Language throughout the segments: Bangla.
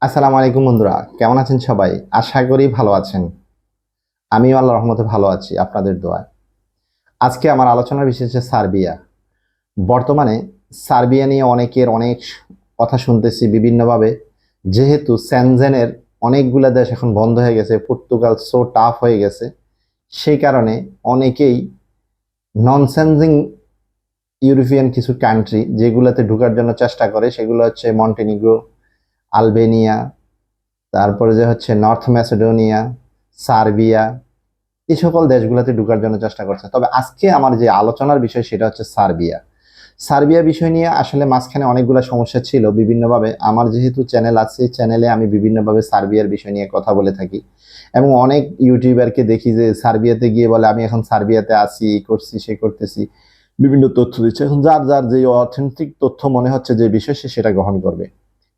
আসসালামু আলাইকুম বন্ধুরা, কেমন আছেন সবাই? আশা করি ভালো আছেন। আমিও আল্লাহর রহমতে ভালো আছি আপনাদের দোয়ায়। আজকে আমার আলোচনার বিষয় হচ্ছে সার্বিয়া। বর্তমানে সার্বিয়া নিয়ে অনেকের অনেক কথা শুনতেছি বিভিন্নভাবে। যেহেতু সেনজেনের অনেকগুলা দেশ এখন বন্ধ হয়ে গেছে, পর্তুগাল সো টাফ হয়ে গেছে, সেই কারণে অনেকেই নন সেনজিং ইউরোপিয়ান কিছু কান্ট্রি যেগুলোতে ঢোকার জন্য চেষ্টা করে, সেগুলো হচ্ছে মন্টেনিগ্রো, আলবেনিয়া, তারপরে যে হচ্ছে নর্থ ম্যাসেডোনিয়া, সার্বিয়া, এই সকল দেশগুলোতে ঢোকার জন্য চেষ্টা করছে। তবে আজকে আমার যে আলোচনার বিষয় সেটা হচ্ছে সার্বিয়া। সার্বিয়া বিষয় নিয়ে আসলে মাঝখানে অনেকগুলো সমস্যা ছিল বিভিন্নভাবে। আমার যেহেতু চ্যানেল আছে, চ্যানেলে আমি বিভিন্নভাবে সার্বিয়ার বিষয় নিয়ে কথা বলে থাকি এবং অনেক ইউটিউবারকে দেখি যে সার্বিয়াতে গিয়ে বলে আমি এখন সার্বিয়াতে আছি, এই করছি, সে করতেছি, বিভিন্ন তথ্য দিচ্ছে। এখন যার যার যে অথেন্টিক তথ্য মনে হচ্ছে যে বিষয় সে সেটা গ্রহণ করবে।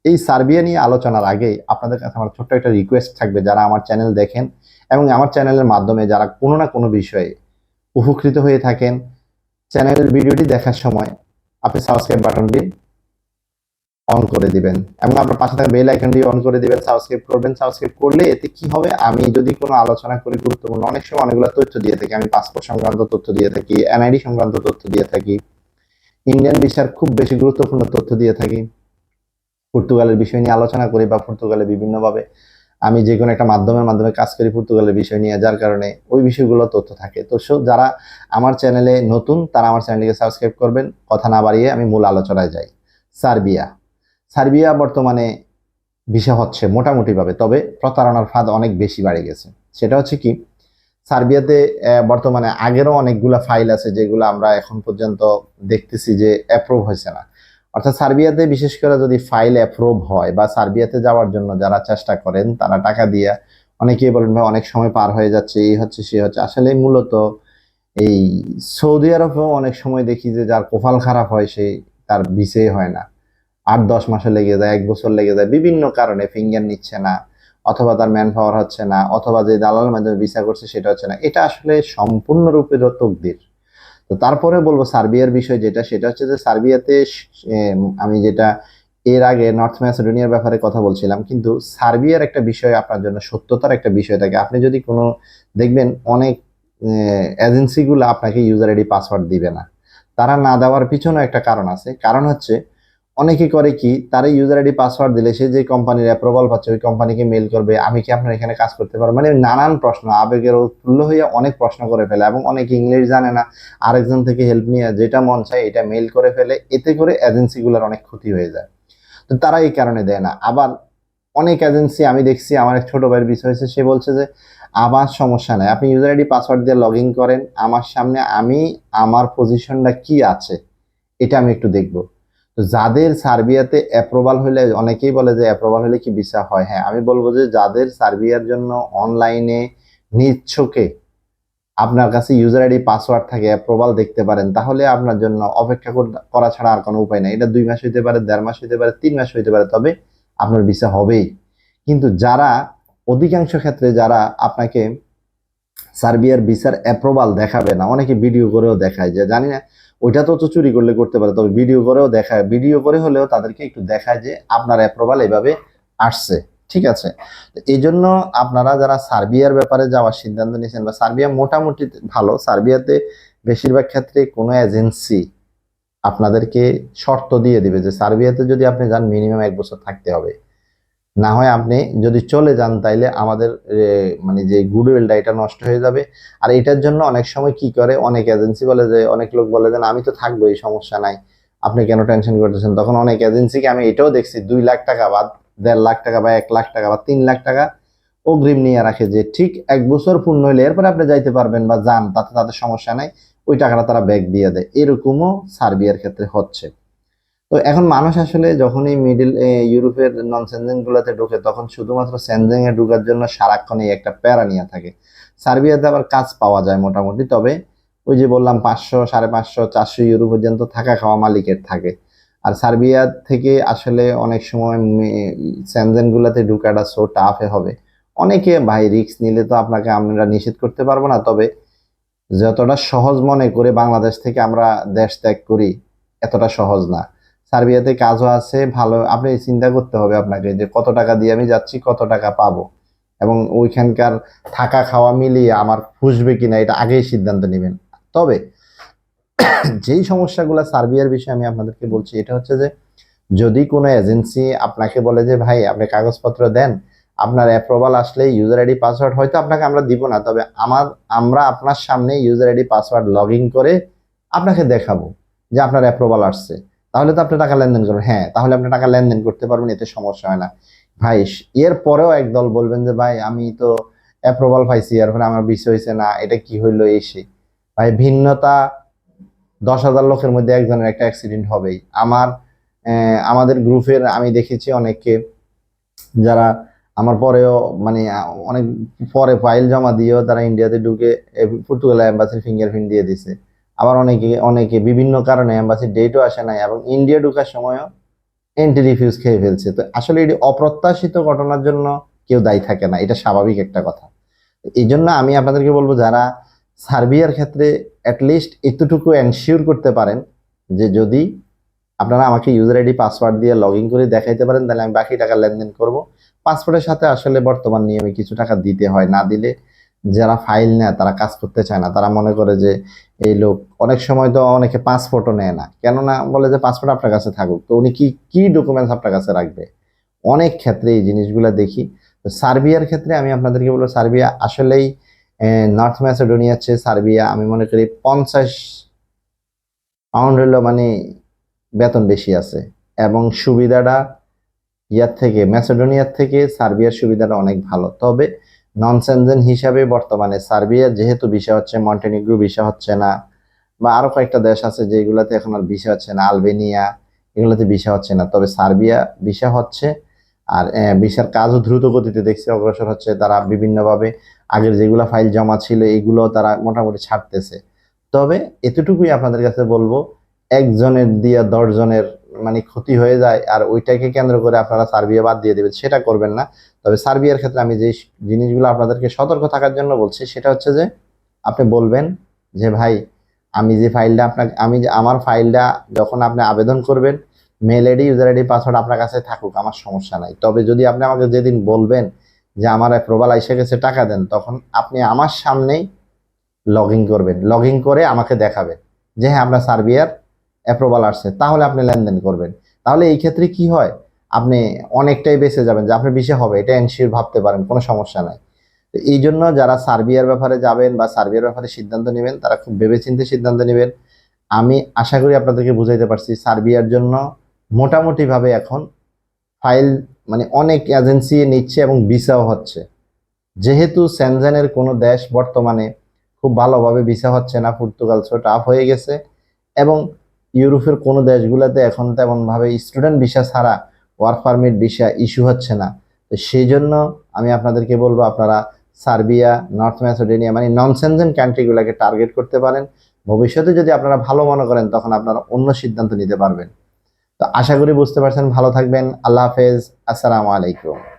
এই সার্বিয়া নিয়ে আলোচনার আগে আপনাদের কাছে আমার ছোট্ট একটা রিকোয়েস্ট থাকবে, যারা আমার চ্যানেল দেখেন এবং আমার চ্যানেলের মাধ্যমে যারা কোনো না কোনো বিষয়ে উপকৃত হয়ে থাকেন, চ্যানেলের ভিডিওটি দেখার সময় আপনি সাবস্ক্রাইব বাটনটি অন করে দিবেন এবং আপনার পাশে থাকা বেল আইকনটি অন করে দিবেন। সাবস্ক্রাইব করবেন। সাবস্ক্রাইব করলে এতে কি হবে, আমি যদি কোনো আলোচনা করি গুরুত্বপূর্ণ, অনেক সময় অনেকগুলো তথ্য দিয়ে থাকি। আমি পাসপোর্ট সংক্রান্ত তথ্য দিয়ে থাকি, এনআইডি সংক্রান্ত তথ্য দিয়ে থাকি, ইন্ডিয়ান ভিসার খুব বেশি গুরুত্বপূর্ণ তথ্য দিয়ে থাকি, পর্তুগালের বিষয় নিয়ে আলোচনা করি, বা পর্তুগালে বিভিন্নভাবে আমি যে কোনো একটা মাধ্যমের মাধ্যমে কাজ করি পর্তুগালের বিষয় নিয়ে, যার কারণে ওই বিষয়গুলো তথ্য থাকে। তো যারা আমার চ্যানেলে নতুন তারা আমার চ্যানেলটিকে সাবস্ক্রাইব করবেন। কথা না বাড়িয়ে আমি মূল আলোচনায় যাই। সার্বিয়া। সার্বিয়া বর্তমানে ভিসা হচ্ছে মোটামুটিভাবে, তবে প্রতারণার ফাঁদ অনেক বেশি বাড়ে গেছে। সেটা হচ্ছে কি, সার্বিয়াতে বর্তমানে আগেরও অনেকগুলা ফাইল আছে যেগুলো আমরা এখন পর্যন্ত দেখতেছি যে অ্যাপ্রুভ হয়েছে না। অর্থাৎ সার্বিয়াতে বিশেষ করে যদি ফাইল অ্যাপ্রুভ হয় বা সার্বিয়াতে যাওয়ার জন্য যারা চেষ্টা করেন তারা টাকা দিয়ে, অনেকেই বলেন ভাই অনেক সময় পার হয়ে যাচ্ছে, এই হচ্ছে সে হচ্ছে, আসলে মূলত এই সৌদি আরবেও অনেক সময় দেখি যে যার কপাল খারাপ হয় সে তার ভিসাই হয় না, 8-10 মাসে লেগে যায়, 1 বছর লেগে যায়, বিভিন্ন কারণে ফিঙ্গার নিচ্ছে না, অথবা তার ম্যান পাওয়ার হচ্ছে না, অথবা যে দালালের মাধ্যমে ভিসা করছে সেটা হচ্ছে না। এটা আসলে সম্পূর্ণরূপে তকদির। তো তারপরে বলবো সার্বিয়ার বিষয় যেটা, সেটা হচ্ছে যে সার্বিয়াতে আমি যেটা এর আগে নর্থ ম্যাসেডোনিয়ার ব্যাপারে কথা বলছিলাম, কিন্তু সার্বিয়ার একটা বিষয় আপনার জন্য সত্যতার একটা বিষয় থাকে। আপনি যদি কোনো দেখবেন অনেক এজেন্সিগুলো আপনাকে ইউজার আইডি পাসওয়ার্ড দিবে না। তারা না দেওয়ার পিছনে একটা কারণ আছে। কারণ হচ্ছে অনেকে করে কি, তারা ইউজার আইডি পাসওয়ার্ড দিলে সে যে কোম্পানির অ্যাপ্রুভাল পাচ্ছে ওই কোম্পানিকে মেল করবে, আমি কি আপনার এখানে কাজ করতে পারবো, মানে নানান প্রশ্ন, আবেগের উৎফুল্ল হইয়া অনেক প্রশ্ন করে ফেলে এবং অনেকে ইংলিশ জানে না, আরেকজন থেকে হেল্প নিয়ে যেটা মন চায় এটা মেল করে ফেলে। এতে করে এজেন্সিগুলোর অনেক ক্ষতি হয়ে যায়। তো তারা এই কারণে দেয় না। আবার অনেক এজেন্সি আমি দেখছি, আমার এক ছোট ভাইয়ের বিষয় হয়েছে, সে বলছে যে আমার সমস্যা নাই, আপনি ইউজার আইডি পাসওয়ার্ড দিয়ে লগ ইন করেন আমার সামনে, আমি আমার পজিশনটা কি আছে এটা আমি একটু দেখবো। তো যাদের সার্বিয়াতে অ্যাপ্রুভাল হলে, অনেকেই বলে যে অ্যাপ্রুভাল হলে কি ভিসা হয়, হ্যাঁ আমি বলবো যে যাদের সার্বিয়ার জন্য অনলাইনে নিচ্ছকে আপনার কাছে ইউজার আইডি পাসওয়ার্ড থাকে, অ্যাপ্রুভাল দেখতে পারেন, তাহলে আপনার জন্য অপেক্ষা করা ছাড়া আর কোনো উপায় নেই। এটা 2 মাস হইতে পারে, 1.5 মাস হইতে পারে, 3 মাস হইতে পারে, তবে আপনার ভিসা হবেই। কিন্তু যারা অধিকাংশ ক্ষেত্রে যারা আপনাকে সার্বিয়ার ভিসার অ্যাপ্রুভাল দেখাবে না, অনেকে ভিডিও করেও দেখায়, যে জানি না ওইটা তো চুরি করলে করতে পারে, তবে ভিডিও করেও দেখায়, ভিডিও করে হলেও তাদেরকে একটু দেখায় যে আপনার অ্যাপ্রুভাল এভাবে আসছে, ঠিক আছে। এই জন্য আপনারা যারা সার্বিয়ার ব্যাপারে যাওয়ার সিদ্ধান্ত নিয়েছেন, বা সার্বিয়া মোটামুটি ভালো, সার্বিয়াতে বেশিরভাগ ক্ষেত্রে কোনো এজেন্সি আপনাদেরকে শর্ত দিয়ে দিবে যে সার্বিয়াতে যদি আপনি যান মিনিমাম 1 বছর থাকতে হবে, না হয় আপনি যদি চলে যান তাইলে আমাদের মানে যে গুডউইলটা এটা নষ্ট হয়ে যাবে। আর এটার জন্য অনেক সময় কি করে, অনেক এজেন্সি বলে যে, অনেক লোক বলে যে আমি তো থাকবো, এই সমস্যা নাই, আপনি কেন টেনশন করতেছেন। তখন অনেক এজেন্সিকে আমি এটাও দেখছি 2 লাখ টাকা বা 1.5 লাখ টাকা বা 1 লাখ টাকা বা 3 লাখ টাকা অগ্রিম নিয়ে রাখে, যে ঠিক 1 বছর পূর্ণ হইলে এরপরে আপনি যাইতে পারবেন বা যান, তাতে তাদের সমস্যা নাই, ওই টাকাটা তারা ব্যাক দিয়ে দেয়। এরকমও সার্বিয়ার ক্ষেত্রে হচ্ছে। তো এখন মানুষ আসলে যখনই মিডল ইউরোপের নন সেনজেন গুলাতে ঢোকে, তখন শুধুমাত্র সেনজেন এ ঢোকার জন্য সারাক্ষণ এই একটা প্যারা নিয়ে থাকে। সার্বিয়াতে আবার কাজ পাওয়া যায় মোটামুটি, তবে ওই যে বললাম 500, 550, 400 ইউরো পর্যন্ত থাকা খাওয়া মালিকের থাকে। আর সার্বিয়া থেকে আসলে অনেক সময় সেনজেন গুলাতে ঢোকাটা সো টাফে হবে। অনেকে ভাই রিস্ক নিলে তো আপনাকে আমরা নিষেধ করতে পারবো না, তবে যতটা সহজ মনে করে বাংলাদেশ থেকে আমরা দেশ ত্যাগ করি এতটা সহজ না। সার্বিয়াতে কাজও আছে ভালো। আপনি চিন্তা করতে হবে আপনাকে যে কত টাকা দিয়ে আমি যাচ্ছি, কত টাকা পাবো, এবং ওইখানকার থাকা খাওয়া মিলিয়ে আমার পুষবে কিনা এটা আগেই সিদ্ধান্ত নেবেন। তবে যেই সমস্যাগুলো সার্বিয়ার বিষয়ে আমি আপনাদেরকে বলছি, এটা হচ্ছে যে যদি কোনো এজেন্সি আপনাকে বলে যে ভাই আপনি কাগজপত্র দেন, আপনার অ্যাপ্রুভাল আসলে ইউজার আইডি পাসওয়ার্ড হয়তো আপনাকে আমরা দিব না, তবে আমরা আপনার সামনে user ID password log in করে আপনাকে দেখাবো যে আপনার অ্যাপ্রুভাল আসছে, তাহলে তো আপনি টাকা লেনদেন করবেন। হ্যাঁ, তাহলে আপনি টাকা লেনদেন করতে পারবেন, এতে সমস্যা হয় না ভাই। এর পরেও একদল বলবেন যে ভাই আমি তো অ্যাপ্রুভাল পাইছি, এরপরে আমার বিষয় হয়েছে না, এটা কি হইলো এই সেই। ভাই ভিন্নতা 10,000 লোকের মধ্যে একজনের একটা অ্যাক্সিডেন্ট হবেই। আমাদের গ্রুপের আমি দেখেছি অনেককে, যারা আমার পরেও মানে অনেক পরে ফাইল জমা দিয়েও তারা ইন্ডিয়াতে ঢুকে পর্তুগাল এম্বাসির ফিঙ্গারপ্রিন্ট দিয়ে দিছে। আবার অনেকে অনেকে বিভিন্ন কারণে এম্বাসির ডেটও আসে নাই এবং ইন্ডিয়া ঢোকার সময়ও এন্ট্রি রিফিউজ খেয়ে ফেলছে। তো আসলে এটি অপ্রত্যাশিত ঘটনার জন্য কেউ দায়ী থাকে না, এটা স্বাভাবিক একটা কথা। এই জন্য আমি আপনাদেরকে বলবো, যারা সার্বিয়ার ক্ষেত্রে অ্যাটলিস্ট এতটুকু এনশিওর করতে পারেন যে যদি আপনারা আমাকে ইউজার আইডি পাসওয়ার্ড দিয়ে লগ ইন করে দেখাইতে পারেন, তাহলে আমি বাকি টাকা লেনদেন করব। পাসপোর্টের সাথে আসলে বর্তমান নিয়মে কিছু টাকা দিতে হয়, না দিলে যারা ফাইল নেয় তারা কাজ করতে চায় না। তারা মনে করে যে এই লোক, অনেক সময় তো অনেকে পাসপোর্টও নেয় না, কেননা বলে যে পাসপোর্ট আপনার কাছে থাকুক, তো উনি কি কি ডকুমেন্টস আপনার কাছে রাখবে। অনেক ক্ষেত্রে এই জিনিসগুলো দেখি। তো সার্বিয়ার ক্ষেত্রে আমি আপনাদেরকে বলবো, সার্বিয়া আসলেই নর্থ ম্যাসেডোনিয়ার চেয়ে সার্বিয়া আমি মনে করি 50 পাউন্ড হলো মানে বেতন বেশি আছে, এবং সুবিধাটা ইয়ার থেকে ম্যাসেডোনিয়ার থেকে সার্বিয়ার সুবিধাটা অনেক ভালো। তবে নন সেনজেন হিসাবে বর্তমানে সার্বিয়ার যেহেতু ভিসা হচ্ছে, মন্টেনিগ্রো ভিসা হচ্ছে না, বা আরো কয়েকটা দেশ আছে যেগুলোতে এখন আর ভিসা হচ্ছে না, আলবেনিয়া, এগুলোতে ভিসা হচ্ছে না, তবে সার্বিয়া ভিসা হচ্ছে। আর ভিসার কাজও দ্রুত গতিতে দেখছি অগ্রসর হচ্ছে। তারা বিভিন্নভাবে আগের যেগুলো ফাইল জমা ছিল এগুলো তারা মোটামুটি ছাড়তেছে। তবে এতটুকুই আপনাদের কাছে বলবো, একজনের দিয়ে 10 জনের মানে ক্ষতি হয়ে যায়, আর ওইটাকে কেন্দ্র করে আপনারা সার্বিয়া বাদ দিয়ে দেবেন, সেটা করবেন না। তবে সার্বিয়ার ক্ষেত্রে আমি যে জিনিসগুলো আপনাদেরকে সতর্ক থাকার জন্য বলছি, সেটা হচ্ছে যে আপনি বলবেন যে ভাই আমি যে ফাইলটা আপনাকে, আমার ফাইলটা যখন আপনি আবেদন করবেন, mail ID user ID password আপনার কাছে থাকুক, আমার সমস্যা নাই। তবে যদি আপনি আমাকে যেদিন বলবেন যে আমার অ্যাপ্রুভাল এসে গেছে টাকা দেন, তখন আপনি আমার সামনেই লগ ইন করবেন, লগ ইন করে আমাকে দেখাবেন যে হ্যাঁ আপনার সার্বিয়ার অ্যাপ্রুভাল আসছে, তাহলে আপনি লেনদেন করবেন। তাহলে এই ক্ষেত্রে কি হয়, আপনি অনেকটাই বেঁচে যাবেন, যে আপনার বিষয় হবে এটা এনশিওর ভাবতে পারেন, কোনো সমস্যা নাই। তো এই জন্য যারা সার্বিয়ার ব্যাপারে যাবেন বা সার্বিয়ার ব্যাপারে সিদ্ধান্ত নেবেন, তারা খুব ভেবেচিন্তে সিদ্ধান্ত নেবেন। আমি আশা করি আপনাদেরকে বুঝাইতে পারছি। সার্বিয়ার জন্য মোটামুটিভাবে এখন ফাইল মানে অনেক এজেন্সি নিচ্ছে এবং ভিসাও হচ্ছে। যেহেতু সেনজেনের কোনো দেশ বর্তমানে খুব ভালোভাবে ভিসা হচ্ছে না, পর্তুগাল সো টাফ হয়ে গেছে, এবং ইউরোপের কোনো দেশগুলোতে এখন তেমনভাবে স্টুডেন্ট ভিসা ছাড়া ওয়ার্ক পারমিট ভিসা ইস্যু হচ্ছে না। তো সেই জন্য আমি আপনাদেরকে বলবো, আপনারা সার্বিয়া, নর্থ ম্যাসেডোনিয়া মানে নন সেনজেন কান্ট্রিগুলোকে টার্গেট করতে পারেন। ভবিষ্যতে যদি আপনারা ভালো মনে করেন, তখন আপনারা অন্য সিদ্ধান্ত নিতে পারবেন। তো আশা করি বুঝতে পারছেন। ভালো থাকবেন। আল্লাহ হাফেজ। আসসালামু আলাইকুম।